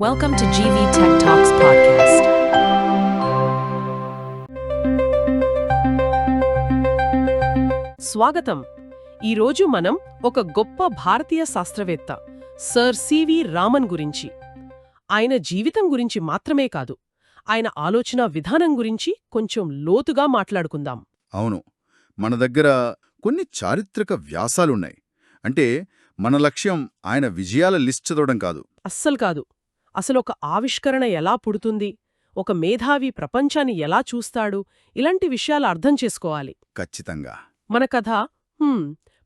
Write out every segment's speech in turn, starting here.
Welcome to GV Tech Talks podcast. స్వాగతం. ఈరోజు మనం ఒక గొప్ప భారతీయ శాస్త్రవేత్త సర్ సివి రామన్ గురించి, ఆయన జీవితం గురించి మాత్రమే కాదు, ఆయన ఆలోచన విధానం గురించి కొంచెం లోతుగా మాట్లాడుకుందాం. అవును, మన దగ్గర కొన్ని చారిత్రక వ్యాసాలున్నాయి. అంటే మన లక్ష్యం ఆయన విజయాల లిస్ట్ చదవడం కాదు. అస్సలు కాదు. అసలు ఒక ఆవిష్కరణ ఎలా పుడుతుంది, ఒక మేధావి ప్రపంచాన్ని ఎలా చూస్తాడు, ఇలాంటి విషయాలు అర్థం చేసుకోవాలి. ఖచ్చితంగా. మన కథ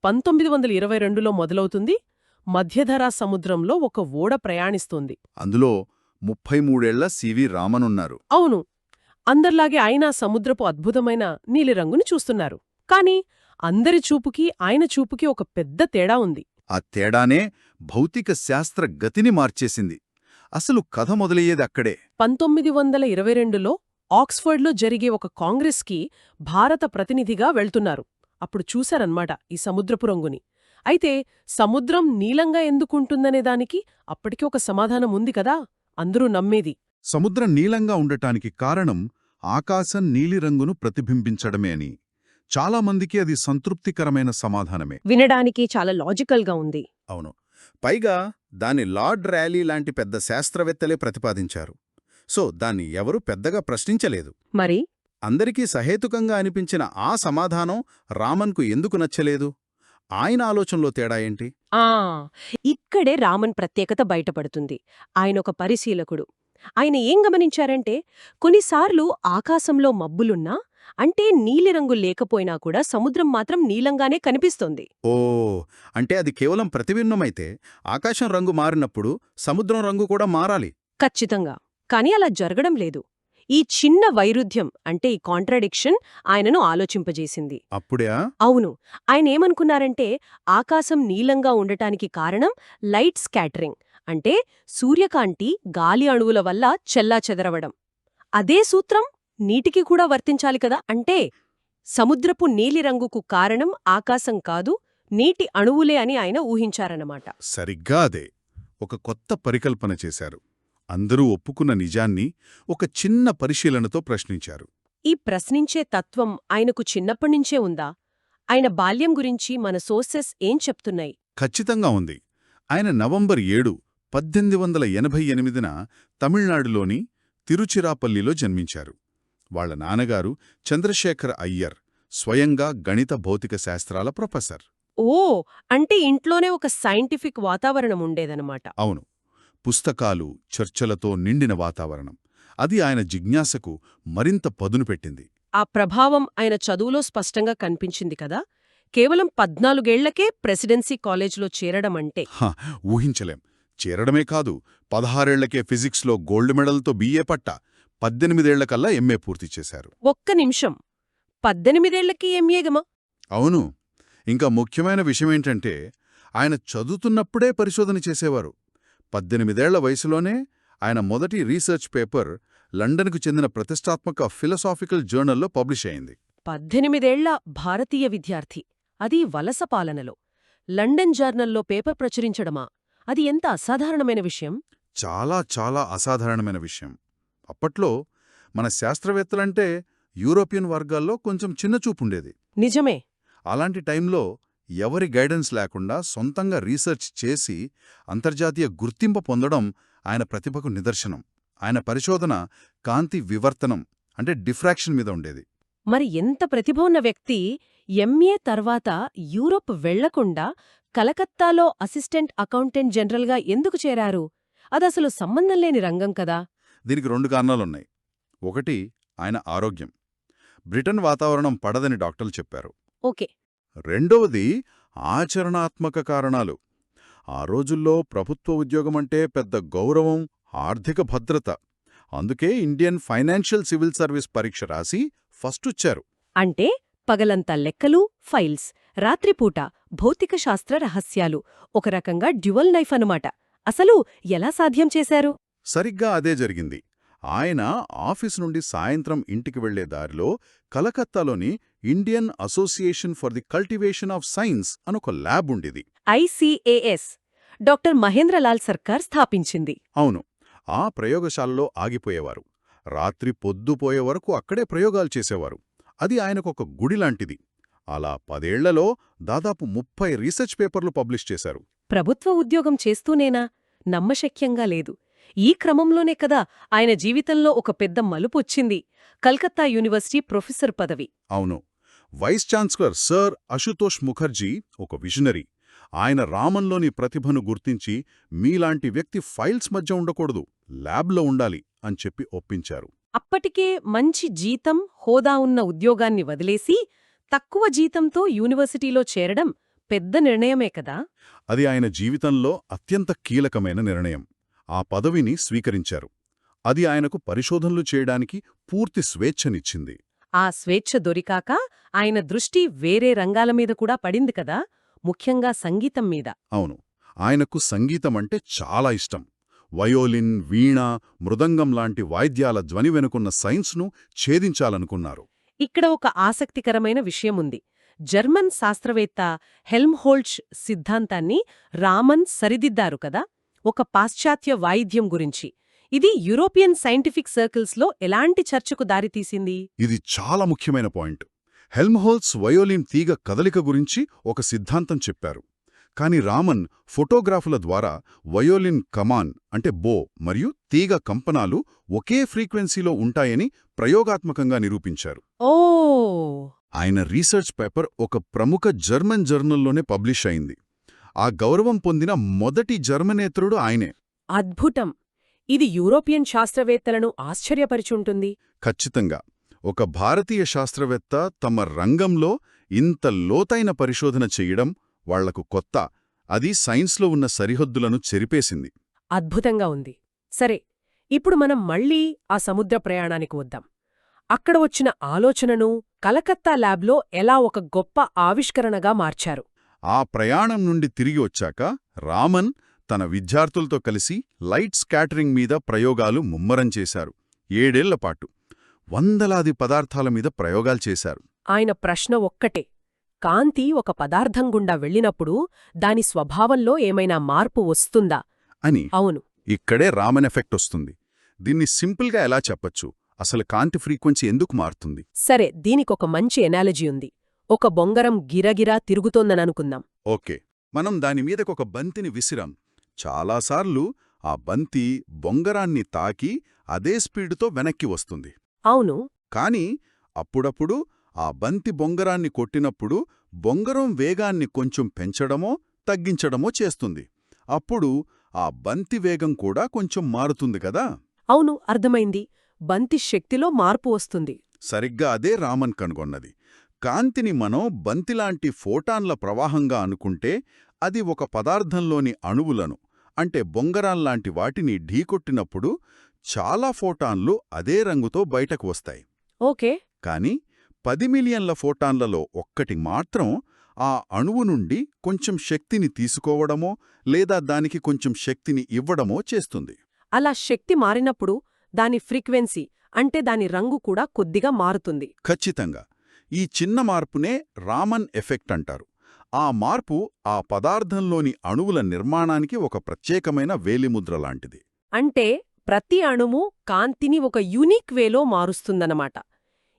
1922లో మొదలవుతుంది. మధ్యధరా సముద్రంలో ఒక ఓడ ప్రయాణిస్తోంది. అందులో 33 ఏళ్ల సివి రామన్ ఉన్నారు. అవును, అందర్లాగే ఆయన సముద్రపు అద్భుతమైన నీలిరంగుని చూస్తున్నారు. కాని అందరి చూపుకి ఆయన చూపుకి ఒక పెద్ద తేడా ఉంది. ఆ తేడానే భౌతిక శాస్త్ర గతిని మార్చేసింది. అసలు కథ మొదలయ్యేది అక్కడే. 1922లో ఆక్స్ఫర్డ్లో జరిగే ఒక కాంగ్రెస్కి భారత ప్రతినిధిగా వెళ్తున్నారు. అప్పుడు చూశారన్మాట ఈ సముద్రపు రంగుని. అయితే సముద్రం నీలంగా ఎందుకుంటుందనే దానికి అప్పటికి ఒక సమాధానం ఉంది కదా, అందరూ నమ్మేది. సముద్రం నీలంగా ఉండటానికి కారణం ఆకాశం నీలిరంగును ప్రతిబింబించడమే అని. చాలామందికి అది సంతృప్తికరమైన సమాధానమే. వినడానికి చాలా లాజికల్గా ఉంది. అవును, పైగా దాన్ని లార్డ్ ర్యాలీ లాంటి పెద్ద శాస్త్రవేత్తలే ప్రతిపాదించారు. సో దాన్ని ఎవరూ పెద్దగా ప్రశ్నించలేదు. మరి అందరికీ సహేతుకంగా అనిపించిన ఆ సమాధానం రామన్కు ఎందుకు నచ్చలేదు? ఆయన ఆలోచనలో తేడా ఏంటి? ఇక్కడే రామన్ ప్రత్యేకత బయటపడుతుంది. ఆయనొక పరిశీలకుడు. ఆయన ఏం గమనించారంటే, కొన్నిసార్లు ఆకాశంలో మబ్బులున్నా, అంటే నీలిరంగు లేకపోయినా కూడా సముద్రం మాత్రం నీలంగానే కనిపిస్తోంది. ఓ, అంటే అది కేవలం ప్రతిబింబమైతే ఆకాశం రంగు మారినప్పుడు సముద్రం రంగు కూడా మారాలి. ఖచ్చితంగా. కాని అలా జరగడం లేదు. ఈ చిన్న వైరుధ్యం, అంటే ఈ కాంట్రాడిక్షన్ ఆయనను ఆలోచింపజేసింది. అప్పుడే అవును, ఆయనేమనుకున్నారంటే, ఆకాశం నీలంగా ఉండటానికి కారణం లైట్ స్కాటరింగ్, అంటే సూర్యకాంతి గాలి అణువుల వల్ల చెల్లాచెదరవడం. అదే సూత్రం నీటికి కూడా వర్తించాలి కదా. అంటే సముద్రపు నీలిరంగుకు కారణం ఆకాశం కాదు, నీటి అణువులే అని ఆయన ఊహించారన్నమాట. సరిగ్గా అదే. ఒక కొత్త పరికల్పన చేశారు. అందరూ ఒప్పుకున్న నిజాన్ని ఒక చిన్న పరిశీలనతో ప్రశ్నించారు. ఈ ప్రశ్నించే తత్వం ఆయనకు చిన్నప్పటినుంచే ఉందా? ఆయన బాల్యం గురించి మన సోర్సెస్ ఏం చెప్తున్నాయి? ఖచ్చితంగా ఉంది. ఆయన నవంబర్ 7, 1888న తమిళనాడులోని తిరుచిరాపల్లిలో జన్మించారు. వాళ్ల నాన్నగారు చంద్రశేఖర అయ్యర్, స్వయంగా గణిత భౌతిక శాస్త్రాల ప్రొఫెసర్. ఓ, అంటే ఇంట్లోనే ఒక సైంటిఫిక్ వాతావరణం ఉండేదన్నమాట. అవును, పుస్తకాలు, చర్చలతో నిండిన వాతావరణం. అది ఆయన జిజ్ఞాసకు మరింత పదును పెట్టింది. ఆ ప్రభావం ఆయన చదువులో స్పష్టంగా కనిపించింది కదా. కేవలం 14ఏళ్లకే ప్రెసిడెన్సీ కాలేజ్లో చేరడమంటే ఊహించలేం. చేరడమే కాదు, 16ఏళ్లకే ఫిజిక్స్లో గోల్డ్ మెడల్తో బిఏ పట్టా, 18ఏళ్లకల్లా ఎంఏ పూర్తి చేశారు. ఒక్క నిమిషం, 18ఏళ్లకి ఎంఏగమా? అవును. ఇంకా ముఖ్యమైన విషయమేంటంటే, ఆయన చదువుతున్నప్పుడే పరిశోధన చేసేవారు. 18ఏళ్ల వయసులోనే ఆయన మొదటి రీసెర్చ్ పేపర్ లండన్కు చెందిన ప్రతిష్టాత్మక ఫిలసాఫికల్ జర్నల్లో పబ్లిష్ అయింది. 18ఏళ్ల భారతీయ విద్యార్థి, అది వలస పాలనలో లండన్ జర్నల్లో పేపర్ ప్రచురించడమా? అది ఎంత అసాధారణమైన విషయం. చాలా చాలా అసాధారణమైన విషయం. అప్పట్లో మన శాస్త్రవేత్తలంటే యూరోపియన్ వర్గాల్లో కొంచెం చిన్నచూపుండేది. నిజమే. అలాంటి టైంలో ఎవరి గైడెన్స్ లేకుండా సొంతంగా రీసెర్చ్ చేసి అంతర్జాతీయ గుర్తింపు పొందడం ఆయన ప్రతిభకు నిదర్శనం. ఆయన పరిశోధన కాంతి వివర్తనం, అంటే డిఫ్రాక్షన్ మీద ఉండేది. మరి ఎంత ప్రతిభ ఉన్న వ్యక్తి ఎంఏ తర్వాత యూరోప్ వెళ్లకుండా కలకత్తాలో అసిస్టెంట్ అకౌంటెంట్ జనరల్గా ఎందుకు చేరారు? అదసలు సంబంధం లేని రంగం కదా. దీనికి 2 కారణాలున్నాయి. ఒకటి, ఆయన ఆరోగ్యం. బ్రిటన్ వాతావరణం పడదని డాక్టర్లు చెప్పారు. ఓకే. రెండవది ఆచరణాత్మక కారణాలు. ఆ రోజుల్లో ప్రభుత్వ ఉద్యోగమంటే పెద్ద గౌరవం, ఆర్థిక భద్రత. అందుకే ఇండియన్ ఫైనాన్షియల్ సివిల్ సర్వీస్ పరీక్ష రాసి ఫస్ట్ వచ్చారు. అంటే పగలంతా లెక్కలు, ఫైల్స్, రాత్రిపూట భౌతిక శాస్త్ర రహస్యాలు, ఒక రకంగా డ్యువల్ నైఫ్ అనుమాట. అసలు ఎలా సాధ్యం చేశారు? సరిగ్గా అదే జరిగింది. ఆయన ఆఫీసు నుండి సాయంత్రం ఇంటికి వెళ్లే దారిలో కలకత్తాలోని Indian association for the cultivation of science అనొక ల్యాబ్ ఉండేది. ICAS డాక్టర్ మహేంద్రలాల్ సర్కార్ స్థాపించింది. అవును, ఆ ప్రయోగశాలలో ఆగిపోయేవారు. రాత్రి పొద్దుపోయే వరకు అక్కడే ప్రయోగాలు చేసేవారు. అది ఆయనకొక గుడిలాంటిది. అలా 10 ఏళ్లలో దాదాపు 30 రీసెర్చ్ పేపర్లు పబ్లిష్ చేశారు. ప్రభుత్వ ఉద్యోగం చేస్తూనేనా? నమ్మశక్యంగా లేదు. ఈ క్రమంలోనే కదా ఆయన జీవితంలో ఒక పెద్ద మలుపొచ్చింది. కల్కత్తా యూనివర్సిటీ ప్రొఫెసర్ పదవి. అవును. Vice chancellor sir Ashutosh Mukherjee ఒక విజనరీ. ఆయన రామన్లోని ప్రతిభను గుర్తించి మీలాంటి వ్యక్తి ఫైల్స్ మధ్య ఉండకూడదు, ల్యాబ్లో ఉండాలి అని చెప్పి ఒప్పించారు. అప్పటికే మంచి జీతం, హోదా ఉన్న ఉద్యోగాన్ని వదిలేసి తక్కువ జీతంతో యూనివర్సిటీలో చేరడం పెద్ద నిర్ణయమే కదా? అది ఆయన జీవితంలో అత్యంత కీలకమైన నిర్ణయం. ఆ పదవిని స్వీకరించారు. అది ఆయనకు పరిశోధనలు చేయడానికి పూర్తి స్వేచ్ఛనిచ్చింది. ఆ స్వేచ్ఛ దొరికాక ఆయన దృష్టి వేరే రంగాల మీద కూడా పడింది కదా, ముఖ్యంగా సంగీతం మీద. అవును. ఆయనకు సంగీతమంటే చాలా ఇష్టం. వయోలిన్, వీణ, మృదంగం లాంటి వాయిద్యాల ధ్వని వెనుకున్న సైన్స్ను ఛేదించాలనుకున్నారు. ఇక్కడ ఒక ఆసక్తికరమైన విషయముంది. జర్మన్ శాస్త్రవేత్త హెల్మ్హోల్ట్జ్ సిద్ధాంతాన్ని రామన్ సరిదిద్దారు కదా, ఒక పాశ్చాత్య వాయిద్యం గురించి. ఇది యూరోపియన్ సైంటిఫిక్ సర్కిల్స్లో ఎలాంటి చర్చకు దారితీసింది? ఇది చాలా ముఖ్యమైన పాయింట్. హెల్మ్హోల్ట్జ్ వయోలిన్ తీగ కదలిక గురించి ఒక సిద్ధాంతం చెప్పారు. కాని రామన్ ఫోటోగ్రాఫుల ద్వారా వయోలిన్ కమాన్ అంటే బో మరియు తీగ కంపనాలు ఒకే ఫ్రీక్వెన్సీలో ఉంటాయని ప్రయోగాత్మకంగా నిరూపించారు. ఓ! ఆయన రీసెర్చ్ పేపర్ ఒక ప్రముఖ జర్మన్ జర్నల్లోనే పబ్లిష్ అయింది. ఆ గౌరవం పొందిన మొదటి జర్మనేతరుడు ఆయనే. అద్భుతం! ఇది యూరోపియన్ శాస్త్రవేత్తలను ఆశ్చర్యపరిచుంటుంది. ఖచ్చితంగా. ఒక భారతీయ శాస్త్రవేత్త తమ రంగంలో ఇంత లోతైన పరిశోధన చెయ్యడం వాళ్లకు కొత్త. అది సైన్స్లో ఉన్న సరిహద్దులను చెరిపేసింది. అద్భుతంగా ఉంది. సరే, ఇప్పుడు మనం మళ్ళీ ఆ సముద్ర ప్రయాణానికి వద్దాం. అక్కడ వచ్చిన ఆలోచనను కలకత్తా ల్యాబ్లో ఎలా ఒక గొప్ప ఆవిష్కరణగా మార్చారు. ఆ ప్రయాణం నుండి తిరిగి వచ్చాక రామన్ తన విద్యార్థులతో కలిసి లైట్ స్కాటరింగ్ మీద ప్రయోగాలు ముమ్మరం చేశారు. 7 ఏళ్లపాటు వందలాది పదార్థాల మీద ప్రయోగాలు చేశారు. ఆయన ప్రశ్న ఒక్కటే: కాంతి ఒక పదార్థం గుండా వెళ్ళినప్పుడు దాని స్వభావంలో ఏమైనా మార్పు వస్తుందా అని. అవును. ఇక్కడే రామన్ ఎఫెక్ట్ వస్తుంది. దీన్ని సింపుల్గా ఎలా చెప్పచ్చు? అసలు కాంతి ఫ్రీక్వెన్సీ ఎందుకు మారుతుంది? సరే, దీనికొక మంచి ఎనాలజీ ఉంది. ఒక బొంగరం గిరగిరా తిరుగుతోందననుకుందాం. ఓకే, మనం దానిమీదకొక బంతిని విసిరాం. చాలాసార్లు ఆ బంతి బొంగరాన్ని తాకి అదే స్పీడుతో వెనక్కి వస్తుంది. అవును. కాని అప్పుడప్పుడు ఆ బంతి బొంగరాన్ని కొట్టినప్పుడు బొంగరం వేగాన్ని కొంచెం పెంచడమో తగ్గించడమో చేస్తుంది. అప్పుడు ఆ బంతి వేగం కూడా కొంచెం మారుతుంది కదా? అవును, అర్థమైంది. బంతి శక్తిలో మార్పు వస్తుంది. సరిగ్గా అదే రామన్ కనుగొన్నది. కాంతిని మనం బంతిలాంటి ఫోటాన్ల ప్రవాహంగా అనుకుంటే అది ఒక పదార్థంలోని అణువులను అంటే బొంగరాల్లాంటి వాటిని ఢీకొట్టినప్పుడు చాలా ఫోటాన్లు అదే రంగుతో బయటకు వస్తాయి. ఓకే. కాని 10 మిలియన్ల ఫోటాన్లలో ఒక్కటి మాత్రం ఆ అణువు నుండి కొంచెం శక్తిని తీసుకోవడమో లేదా దానికి కొంచెం శక్తిని ఇవ్వడమో చేస్తుంది. అలా శక్తి మారినప్పుడు దాని ఫ్రీక్వెన్సీ అంటే దాని రంగు కూడా కొద్దిగా మారుతుంది. ఖచ్చితంగా. ఈ చిన్న మార్పునే రామన్ ఎఫెక్ట్ అంటారు. ఆ మార్పు ఆ పదార్థంలోని అణువుల నిర్మాణానికి ఒక ప్రత్యేకమైన వేలిముద్ర లాంటిది. అంటే ప్రతి అణువు కాంతిని ఒక యూనిక్ వేలో మారుస్తుందన్నమాట.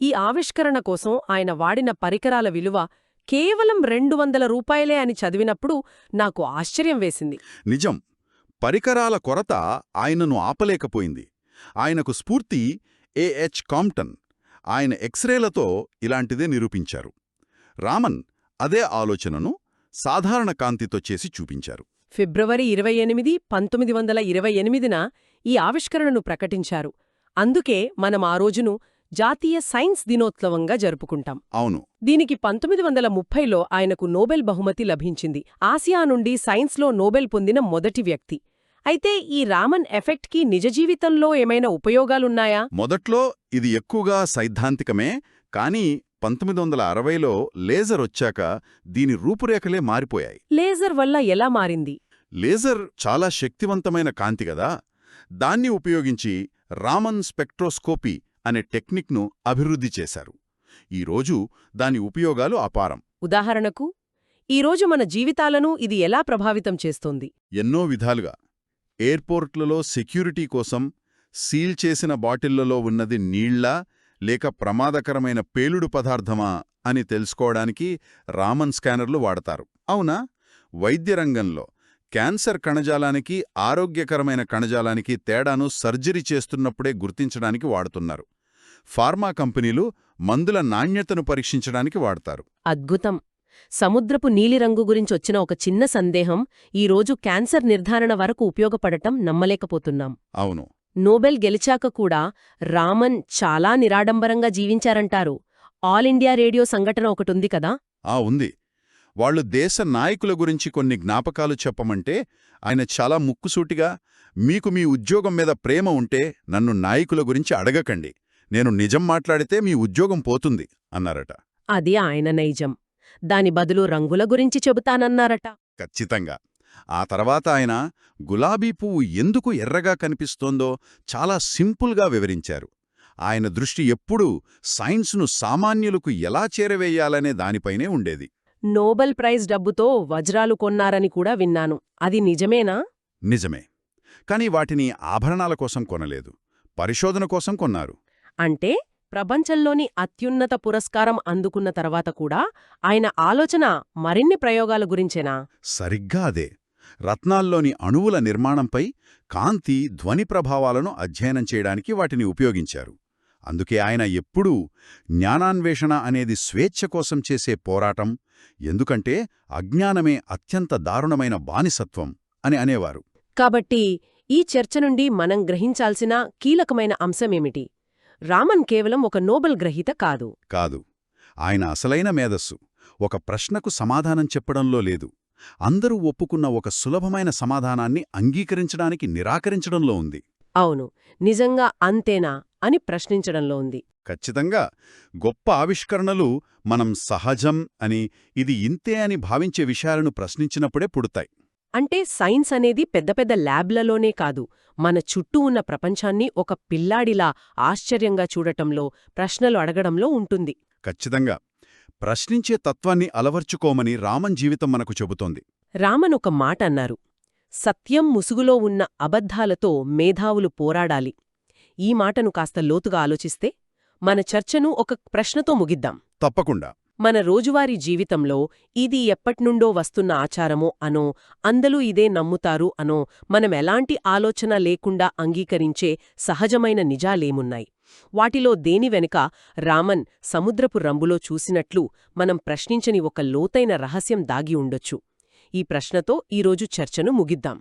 ఈ ఆవిష్కరణ కోసం ఆయన వాడిన పరికరాల విలువ కేవలం 200 రూపాయలే అని చదివినప్పుడు నాకు ఆశ్చర్యం వేసింది. నిజం. పరికరాల కొరత ఆయనను ఆపలేకపోయింది. ఆయనకు స్ఫూర్తి ఏహెచ్ కాంప్టన్. ఆయన ఎక్స్రేలతో ఇలాంటిదే నిరూపించారు. రామన్ అదే ఆలోచనను సాధారణ కాంతితో చేసి చూపించారు. ఫిబ్రవరి 28, 1928న ఈ ఆవిష్కరణను ప్రకటించారు. అందుకే మనం ఆ రోజును జాతీయ సైన్స్ దినోత్సవంగా జరుపుకుంటాం. అవును. దీనికి 1930లో ఆయనకు నోబెల్ బహుమతి లభించింది. ఆసియా నుండి సైన్స్లో నోబెల్ పొందిన మొదటి వ్యక్తి. అయితే ఈ రామన్ ఎఫెక్ట్కి నిజ జీవితంలో ఏమైనా ఉపయోగాలున్నాయా? మొదట్లో ఇది ఎక్కువగా సైద్ధాంతికమే. కానీ 1960లో లేజర్ వచ్చాక దీని రూపురేఖలే మారిపోయాయి. లేజర్ వల్ల ఎలా మారింది? లేజర్ చాలా శక్తివంతమైన కాంతి గదా. దాన్ని ఉపయోగించి రామన్ స్పెక్ట్రోస్కోపీ అనే టెక్నిక్ను అభివృద్ధి చేశారు. ఈరోజు దాని ఉపయోగాలు అపారం. ఉదాహరణకు, ఈరోజు మన జీవితాలను ఇది ఎలా ప్రభావితం చేస్తోంది? ఎన్నో విధాలుగా. ఎయిర్పోర్ట్లలో సెక్యూరిటీ కోసం సీల్ చేసిన బాటిళ్లలో ఉన్నది నీళ్లా లేక ప్రమాదకరమైన పేలుడు పదార్థమా అని తెలుసుకోవడానికి రామన్ స్కానర్లు వాడతారు. అవునా? వైద్య రంగంలో క్యాన్సర్ కణజాలానికి ఆరోగ్యకరమైన కణజాలానికి తేడాను సర్జరీ చేస్తున్నప్పుడే గుర్తించడానికి వాడుతున్నారు. ఫార్మా కంపెనీలు మందుల నాణ్యతను పరీక్షించడానికి వాడతారు. అద్భుతం. సముద్రపు నీలిరంగు గురించొచ్చిన ఒక చిన్న సందేహం ఈరోజు క్యాన్సర్ నిర్ధారణ వరకు ఉపయోగపడటం నమ్మలేకపోతున్నాం. అవును. నోబెల్ గెలిచాక కూడా రామన్ చాలా నిరాడంబరంగా జీవించారంటారు. ఆల్ ఇండియా రేడియో సంఘటన ఒకటుంది కదా. ఉంది. వాళ్లు దేశ నాయకుల గురించి కొన్ని జ్ఞాపకాలు చెప్పమంటే ఆయన చాలా ముక్కుసూటిగా, మీకు మీ ఉద్యోగం మీద ప్రేమ ఉంటే నన్ను నాయకుల గురించి అడగకండి, నేను నిజం మాట్లాడితే మీ ఉద్యోగం పోతుంది అన్నారట. అది ఆయన నైజం. దాని బదులు రంగుల గురించి చెబుతానన్నారట. ఖచ్చితంగా. ఆ తర్వాత ఆయన గులాబీ పువ్వు ఎందుకు ఎర్రగా కనిపిస్తోందో చాలా సింపుల్గా వివరించారు. ఆయన దృష్టి ఎప్పుడూ సైన్స్ను సామాన్యులకు ఎలా చేరవేయాలనే దానిపైనే ఉండేది. నోబెల్ ప్రైజ్ డబ్బుతో వజ్రాలు కొన్నారని కూడా విన్నాను. అది నిజమేనా? నిజమే. కాని వాటిని ఆభరణాల కోసం కొనలేదు, పరిశోధన కోసం కొన్నారు. అంటే ప్రపంచంలోని అత్యున్నత పురస్కారం అందుకున్న తర్వాత కూడా ఆయన ఆలోచన మరిన్ని ప్రయోగాల గురించేనా? సరిగ్గా అదే. రత్నాల్లోని అణువుల నిర్మాణంపై కాంతి, ధ్వని ప్రభావాలను అధ్యయనం చేయడానికి వాటిని ఉపయోగించారు. అందుకే ఆయన ఎప్పుడూ జ్ఞానాన్వేషణ అనేది స్వేచ్ఛ కోసం చేసే పోరాటం, ఎందుకంటే అజ్ఞానమే అత్యంత దారుణమైన బానిసత్వం అని అనేవారు. కాబట్టి ఈ చర్చ నుండి మనం గ్రహించాల్సిన కీలకమైన అంశమేమిటి? రామన్ కేవలం ఒక నోబెల్ గ్రహీత కాదు. కాదు. ఆయన అసలైన మేధస్సు ఒక ప్రశ్నకు సమాధానం చెప్పడంలో లేదు, అందరూ ఒప్పుకున్న ఒక సులభమైన సమాధానాన్ని అంగీకరించడానికి నిరాకరించడంలో ఉంది. అవును, నిజంగా అంతేనా అని ప్రశ్నించడంలో ఉంది. ఖచ్చితంగా. గొప్ప ఆవిష్కరణలు మనం సహజం అని, ఇది ఇంతే అని భావించే విషయాలను ప్రశ్నించినప్పుడే పుడతాయి. అంటే సైన్స్ అనేది పెద్ద పెద్ద ల్యాబ్లలోనే కాదు, మన చుట్టూ ఉన్న ప్రపంచాన్ని ఒక పిల్లాడిలా ఆశ్చర్యంగా చూడటంలో, ప్రశ్నలు అడగడంలో ఉంటుంది. ఖచ్చితంగా. ప్రశ్నించే తత్వాన్ని అలవర్చుకోమని రామన్ జీవితం మనకు చెబుతోంది. రామన్ ఒక మాట అన్నారు, సత్యం ముసుగులో ఉన్న అబద్ధాలతో మేధావులు పోరాడాలి. ఈ మాటను కాస్త లోతుగా ఆలోచిస్తే మన చర్చను ఒక ప్రశ్నతో ముగిద్దాం. తప్పకుండా. మన రోజువారీ జీవితంలో ఇది ఎప్పట్నుండో వస్తున్న ఆచారమో అనో, అందరూ ఇదే నమ్ముతారు అనో, మనమెలాంటి ఆలోచన లేకుండా అంగీకరించే సహజమైన నిజాలేమున్నాయి? వాటిలో దేని వెనుక రామన్ సముద్రపు రంగులో చూసినట్లు మనం ప్రశ్నించని ఒక లోతైన రహస్యం దాగి ఉండొచ్చు? ఈ ప్రశ్నతో ఈరోజు చర్చను ముగిద్దాం.